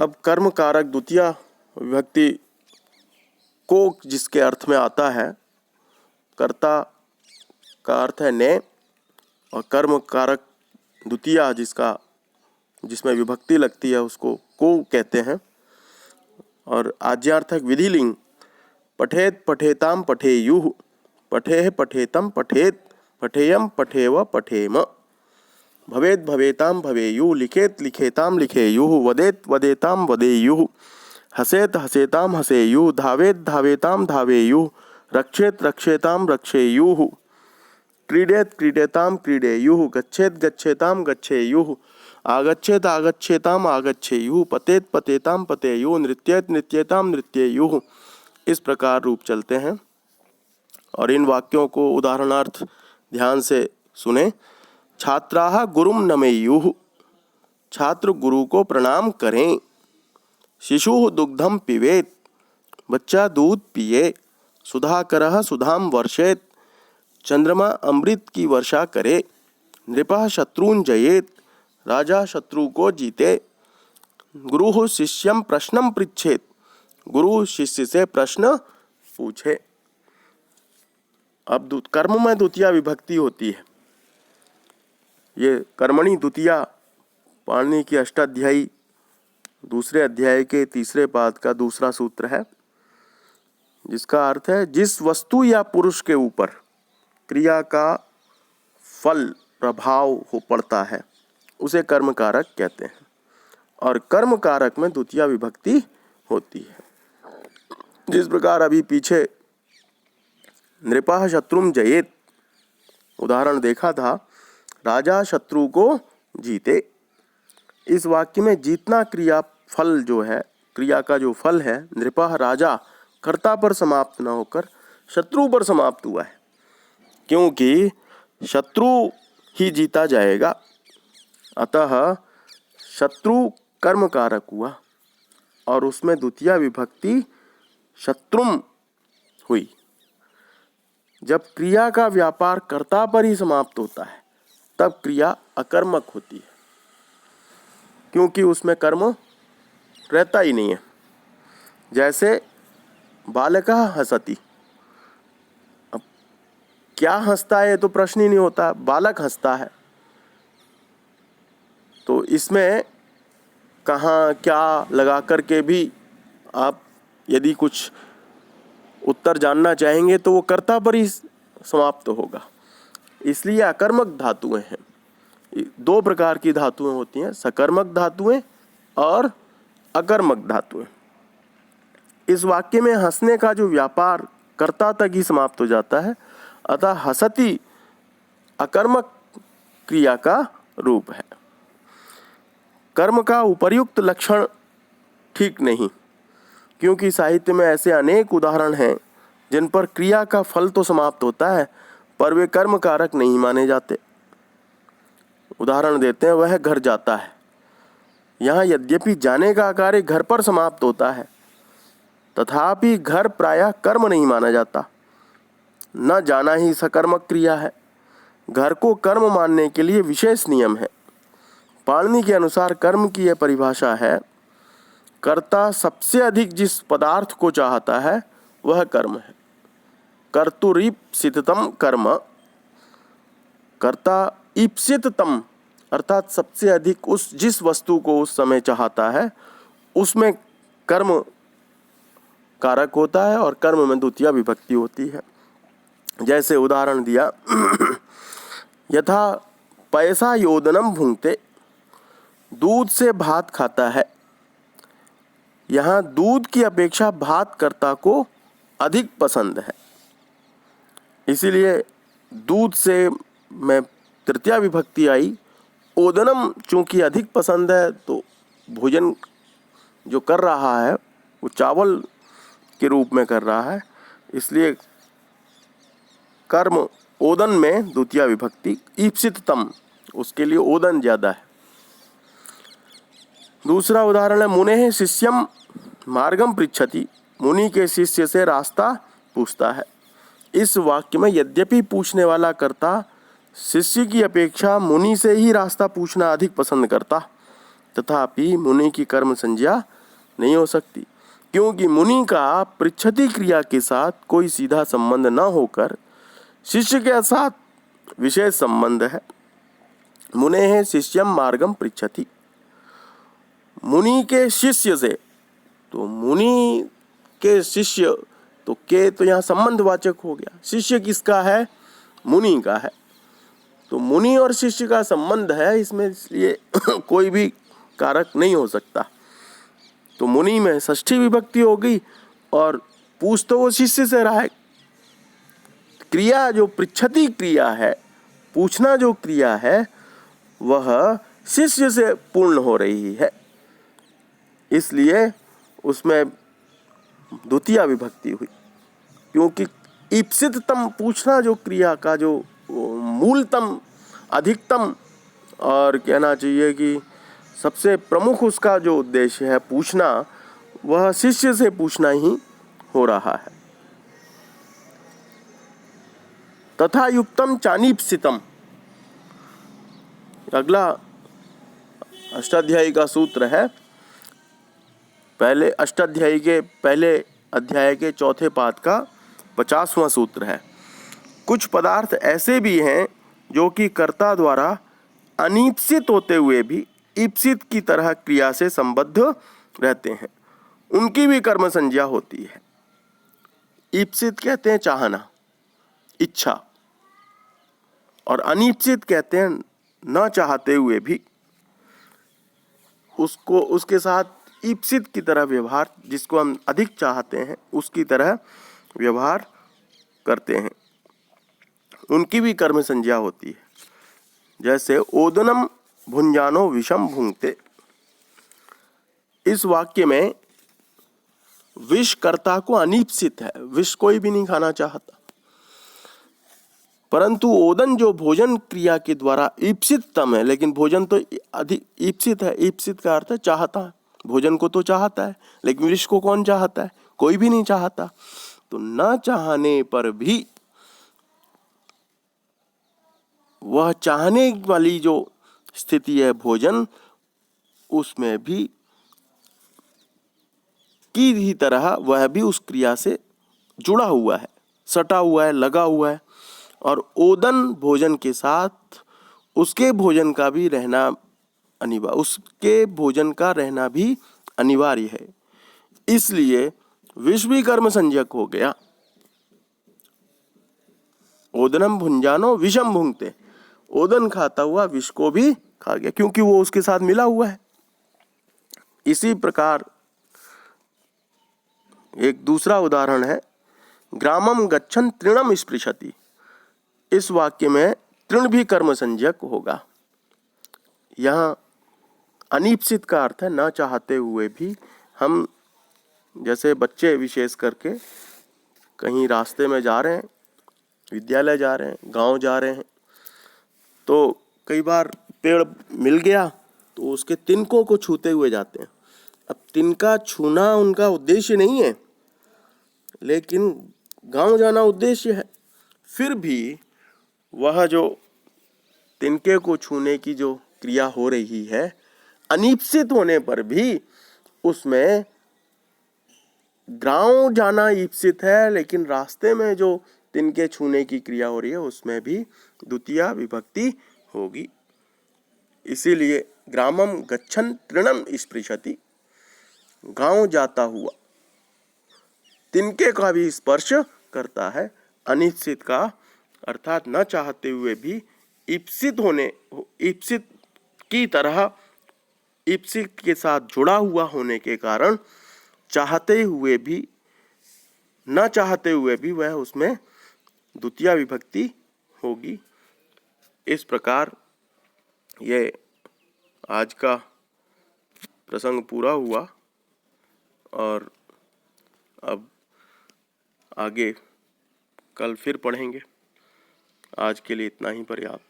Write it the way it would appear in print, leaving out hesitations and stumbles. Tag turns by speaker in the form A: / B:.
A: अब कर्म कारक द्वितीया विभक्ति को जिसके अर्थ में आता है, कर्ता का अर्थ है ने और कर्म कारक द्वितीया जिसमें विभक्ति लगती है उसको को कहते हैं। और आज्यार्थक विधिलिंग पठेत पठेताम पठेयुः, पठेः पठेतम पठेत, पठेयम पठेव पठेम, भवेत भवेताम भवेयुः, लिखेत लिखेताम लिखेयुः, वदेत वदेताम वदेयुः, हसेत हसेताम हसेयुः, धावेत धावेताम धावेयुः, रक्षेत रक्षेताम रक्षेयुः, क्रीडेत क्रीडेताम क्रीडेयुः, गच्छेत गच्छेताम गच्छेयुः, आगच्छेत आगच्छेताम आगच्छेयुः, पतेत पतेताम पतेयुः, नृत्येत नृत्येताम नृत्येयुः। इस प्रकार रूप चलते हैं। और इन वाक्यों को उदाहरणार्थ ध्यान से सुने। छात्राः गुरुं नमेयुः, छात्र गुरु को प्रणाम करें। शिशुः दुग्धम पिबेत, बच्चा दूध पिए। सुधाकरः सुधाम वर्षेत, चंद्रमा अमृत की वर्षा करे। नृपः शत्रून् जयेत, राजा शत्रु को जीते। गुरुः शिष्यं प्रश्नं पृच्छेत, गुरु शिष्य से प्रश्न पूछे। अब कर्म में द्वितीया विभक्ति होती है। ये कर्मणि द्वितीया पाणिनि की अष्टाध्यायी दूसरे अध्याय के तीसरे पाद का दूसरा सूत्र है, जिसका अर्थ है जिस वस्तु या पुरुष के ऊपर क्रिया का फल प्रभाव हो पड़ता है उसे कर्म कारक कहते हैं। और कर्म कारक में द्वितीया विभक्ति होती है। जिस प्रकार अभी पीछे नृपः शत्रुम जयेत उदाहरण देखा था, राजा शत्रु को जीते। इस वाक्य में जीतना क्रिया फल जो है, क्रिया का जो फल है, नृपः राजा कर्ता पर समाप्त न होकर शत्रु पर समाप्त हुआ है, क्योंकि शत्रु ही जीता जाएगा। अतः शत्रु कर्म कारक हुआ और उसमें द्वितीया विभक्ति शत्रुम हुई। जब क्रिया का व्यापार कर्ता पर ही समाप्त होता है तब क्रिया अकर्मक होती है, क्योंकि उसमें कर्म रहता ही नहीं है। जैसे बालकः हसति, अब क्या हंसता है तो प्रश्न ही नहीं होता, बालक हंसता है। तो इसमें कहाँ क्या लगा करके भी आप यदि कुछ उत्तर जानना चाहेंगे तो वो कर्ता पर ही समाप्त होगा। इसलिए अकर्मक धातुएं हैं। दो प्रकार की धातुएं होती हैं, सकर्मक धातुएं और अकर्मक धातुएं। इस वाक्य में हंसने का जो व्यापार कर्ता तक ही समाप्त हो जाता है, अतः हसति अकर्मक क्रिया का रूप है। कर्म का उपर्युक्त लक्षण ठीक नहीं, क्योंकि साहित्य में ऐसे अनेक उदाहरण हैं जिन पर क्रिया का फल तो समाप्त होता है पर वे कर्म कारक नहीं माने जाते। उदाहरण देते हैं, वह घर जाता है। यहाँ यद्यपि जाने का कार्य घर पर समाप्त होता है, तथापि घर प्रायः कर्म नहीं माना जाता। न जाना ही सकर्मक क्रिया है। घर को कर्म मानने के लिए विशेष नियम है। पाणिनि के अनुसार कर्म की यह परिभाषा है, कर्ता सबसे अधिक जिस पदार्थ को चाहता है वह कर्म है। कर्तुरीप्सिततम कर्म, कर्ता ईप्सिततम अर्थात सबसे अधिक जिस वस्तु को उस समय चाहता है उसमें कर्म कारक होता है और कर्म में द्वितीया विभक्ति होती है। जैसे उदाहरण दिया, यथा पैसा योदनम भुंक्ते, दूध से भात खाता है। यहाँ दूध की अपेक्षा भात कर्ता को अधिक पसंद है, इसीलिए दूध से में तृतीया विभक्ति आई। ओदनम चूंकि अधिक पसंद है तो भोजन जो कर रहा है वो चावल के रूप में कर रहा है, इसलिए कर्म ओदन में द्वितीया विभक्ति। ईप्सिततम, उसके लिए ओदन ज्यादा है। दूसरा उदाहरण है, मुनेः शिष्यम मार्गम पृच्छति, मुनि के शिष्य से रास्ता पूछता है। इस वाक्य में यद्यपि पूछने वाला कर्ता शिष्य की अपेक्षा मुनि से ही रास्ता पूछना अधिक पसंद करता, तथापि मुनि की कर्म संज्ञा नहीं हो सकती, क्योंकि मुनि का पृच्छति क्रिया के साथ कोई सीधा संबंध न होकर शिष्य के साथ विशेष संबंध है। मुनेः शिष्यम मार्गम पृच्छति, मुनि के शिष्य से, तो मुनि के शिष्य, तो के तो यहाँ संबंधवाचक हो गया। शिष्य किसका है? मुनि का है। तो मुनि और शिष्य का संबंध है इसमें, इसलिए कोई भी कारक नहीं हो सकता। तो मुनि में षष्ठी विभक्ति हो गई और पूछ तो वो शिष्य से रहा है। क्रिया जो पृच्छति क्रिया है, पूछना जो क्रिया है, वह शिष्य से पूर्ण हो रही है, इसलिए उसमें द्वितीय विभक्ति हुई। क्योंकि ईप्सिततम, पूछना जो क्रिया का जो मूलतम, अधिकतम, और कहना चाहिए कि सबसे प्रमुख उसका जो उद्देश्य है पूछना, वह शिष्य से पूछना ही हो रहा है। तथा युक्तम चानीप्सितम, अगला अष्टाध्यायी का सूत्र है। पहले अष्टाध्यायी के पहले अध्याय के चौथे पाद का 50वां सूत्र है। कुछ पदार्थ ऐसे भी हैं जो कि कर्ता द्वारा अनीप्सित होते हुए भी ईप्सित की तरह क्रिया से संबद्ध रहते हैं, उनकी भी कर्म संज्ञा होती है। ईप्सित कहते हैं चाहना, इच्छा, और अनीप्सित कहते हैं न चाहते हुए भी उसको, उसके साथ ईप्सित की तरह व्यवहार, जिसको हम अधिक चाहते हैं उसकी तरह व्यवहार करते हैं, उनकी भी कर्म संज्ञा होती है। जैसे ओदनम भुंजानो विषम भुंक्ते, इस वाक्य में विष कर्ता को अनीप्सित है, विष कोई भी नहीं खाना चाहता, परंतु ओदन जो भोजन क्रिया के द्वारा ईप्सिततम है, लेकिन भोजन तो अधिक ईप्सित है। ईप्सित का अर्थ है चाहता है, भोजन को तो चाहता है, लेकिन विष को कौन चाहता है? कोई भी नहीं चाहता। तो न चाहने पर भी वह चाहने वाली जो स्थिति है भोजन, उसमें भी की ही तरह वह भी उस क्रिया से जुड़ा हुआ है, सटा हुआ है, लगा हुआ है। और ओदन भोजन के साथ उसके भोजन का भी रहना अनिवार्य, उसके भोजन का रहना भी अनिवार्य है, इसलिए विष भी कर्म संज्ञक हो गया। ओदनम भुंजानो विषम भुंक्ते, ओदन खाता हुआ विष को भी खा गया, क्योंकि वो उसके साथ मिला हुआ है। इसी प्रकार एक दूसरा उदाहरण है, ग्रामम गच्छन तृणम स्पृशति, इस वाक्य में तृण भी कर्म संज्ञक होगा। यहाँ अनीप्सित का अर्थ है ना चाहते हुए भी। हम जैसे बच्चे विशेष करके कहीं रास्ते में जा रहे हैं, विद्यालय जा रहे हैं, गांव जा रहे हैं, तो कई बार पेड़ मिल गया तो उसके तिनकों को छूते हुए जाते हैं। अब तिनका छूना उनका उद्देश्य नहीं है, लेकिन गांव जाना उद्देश्य है। फिर भी वह जो तिनके को छूने की जो क्रिया हो रही है, अनीप्सित होने पर भी उसमें गांव जाना ईप्सित है, लेकिन रास्ते में जो तिनके छूने की क्रिया हो रही है उसमें भी द्वितीय विभक्ति होगी। इसीलिए ग्रामम गच्छन तृणम स्पृशति, गांव जाता हुआ तिनके का भी स्पर्श करता है। अनिश्चित का अर्थात न चाहते हुए भी ईप्सित होने, ईप्सित की तरह ईप्सित के साथ जुड़ा हुआ होने के कारण चाहते हुए भी न चाहते हुए भी वह उसमें द्वितीय विभक्ति होगी। इस प्रकार ये आज का प्रसंग पूरा हुआ और अब आगे कल फिर पढ़ेंगे। आज के लिए इतना ही पर्याप्त।